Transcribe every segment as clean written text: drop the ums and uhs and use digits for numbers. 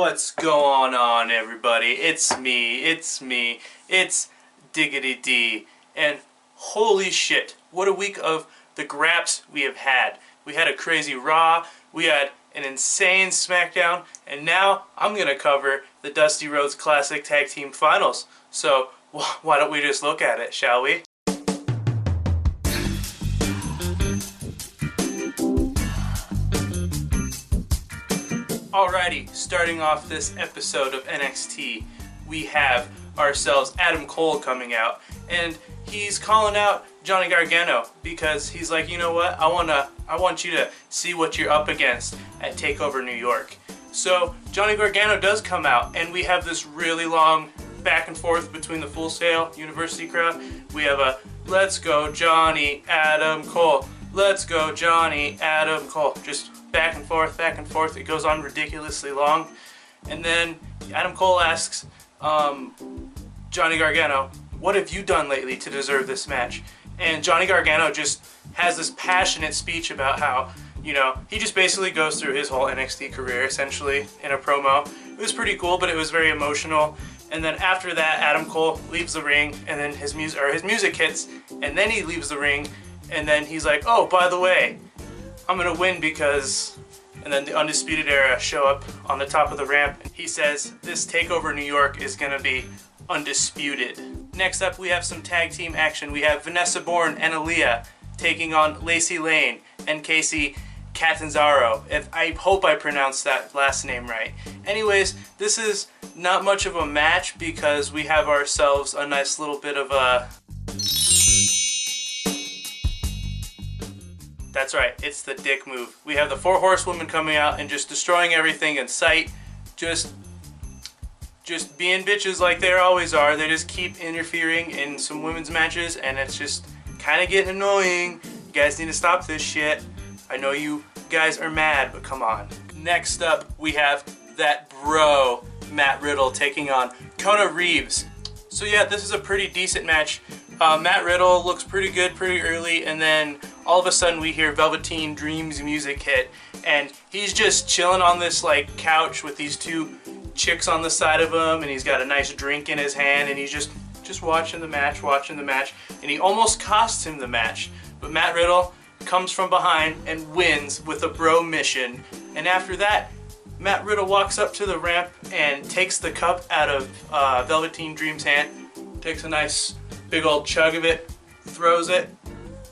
What's going on, everybody? It's me, it's Diggity D, and holy shit, what a week of the graps we have had. We had a crazy Raw, we had an insane SmackDown, and now I'm gonna cover the Dusty Rhodes Classic Tag Team Finals. So, why don't we just look at it, shall we? Alrighty, starting off this episode of NXT, we have ourselves Adam Cole coming out, and he's calling out Johnny Gargano because he's like, you know what, I want you to see what you're up against at Takeover New York. So Johnny Gargano does come out, and we have this really long back and forth between the Full Sail University crowd. We have a "Let's go Johnny Adam Cole, let's go Johnny Adam Cole," just back and forth, back and forth. It goes on ridiculously long. And then Adam Cole asks Johnny Gargano, "What have you done lately to deserve this match?" And Johnny Gargano just has this passionate speech about how, you know, he just basically goes through his whole NXT career essentially in a promo. It was pretty cool, but it was very emotional. And then after that, Adam Cole leaves the ring, and then his music hits, and then he leaves the ring, and then he's like, "Oh, by the way, I'm gonna win because," and then the Undisputed Era show up on the top of the ramp. He says this Takeover New York is gonna be undisputed. Next up, we have some tag team action. We have Vanessa Bourne and Aaliyah taking on Lacey Lane and Casey Catanzaro. I hope I pronounced that last name right. Anyways, this is not much of a match because we have ourselves a nice little bit of a... That's right, it's the dick move. We have the four horsewomen coming out and just destroying everything in sight. Just being bitches like they always are. They just keep interfering in some women's matches, and it's just kind of getting annoying. You guys need to stop this shit. I know you guys are mad, but come on. Next up, we have that bro, Matt Riddle, taking on Kona Reeves. So yeah, this is a pretty decent match. Matt Riddle looks pretty good pretty early, and then all of a sudden we hear Velveteen Dream's music hit, and he's just chilling on this like couch with these two chicks on the side of him, and he's got a nice drink in his hand, and he's just watching the match, and he almost costs him the match. But Matt Riddle comes from behind and wins with a bro mission, and after that, Matt Riddle walks up to the ramp and takes the cup out of Velveteen Dream's hand, takes a nice big old chug of it, throws it,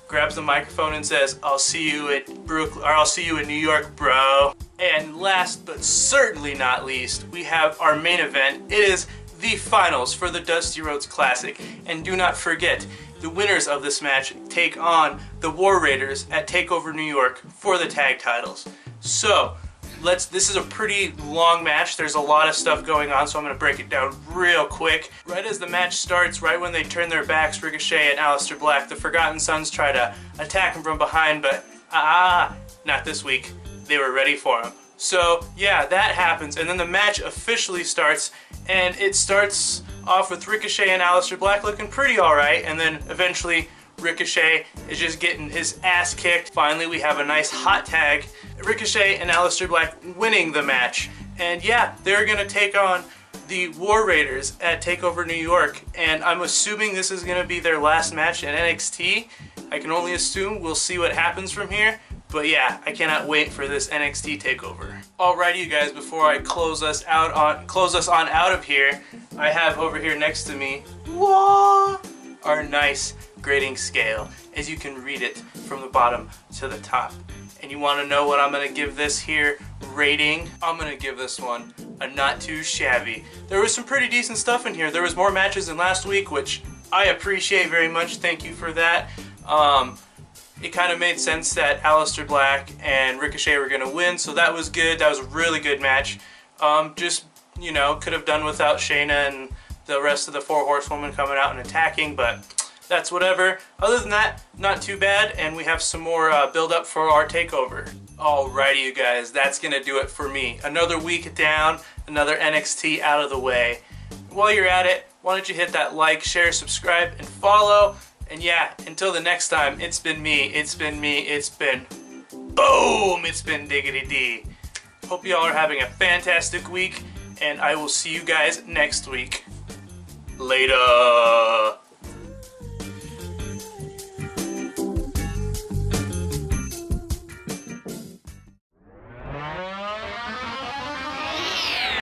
grabs the microphone and says, "I'll see you at Brooklyn, or I'll see you in New York, bro." And last but certainly not least, we have our main event. It is the finals for the Dusty Rhodes Classic. And do not forget, the winners of this match take on the War Raiders at Takeover New York for the tag titles. So, this is a pretty long match. There's a lot of stuff going on, so I'm going to break it down real quick. Right as the match starts, right when they turn their backs, Ricochet and Aleister Black, the Forgotten Sons try to attack him from behind, but not this week. They were ready for him. So yeah, that happens, and then the match officially starts, and it starts off with Ricochet and Aleister Black looking pretty alright, and then eventually Ricochet is just getting his ass kicked. Finally, we have a nice hot tag. Ricochet and Aleister Black winning the match. And yeah, they're gonna take on the War Raiders at Takeover New York. And I'm assuming this is gonna be their last match in NXT. I can only assume. We'll see what happens from here. But yeah, I cannot wait for this NXT takeover. Alrighty, you guys, before I close us on out of here, I have over here next to me, our nice grading scale, as you can read it from the bottom to the top. And you want to know what I'm going to give this here rating? I'm going to give this one a not too shabby. There was some pretty decent stuff in here. There was more matches than last week, which I appreciate very much. Thank you for that. It kind of made sense that Aleister Black and Ricochet were going to win, so that was good. That was a really good match. Just, you know, could have done without Shayna and the rest of the four horsewomen coming out and attacking, but that's whatever. Other than that, not too bad, and we have some more build up for our takeover. Alrighty, you guys, that's gonna do it for me. Another week down, another NXT out of the way. While you're at it, why don't you hit that like, share, subscribe, and follow. And yeah, until the next time, it's been me, it's been boom, it's been Diggity D. Hope y'all are having a fantastic week, and I will see you guys next week. Later.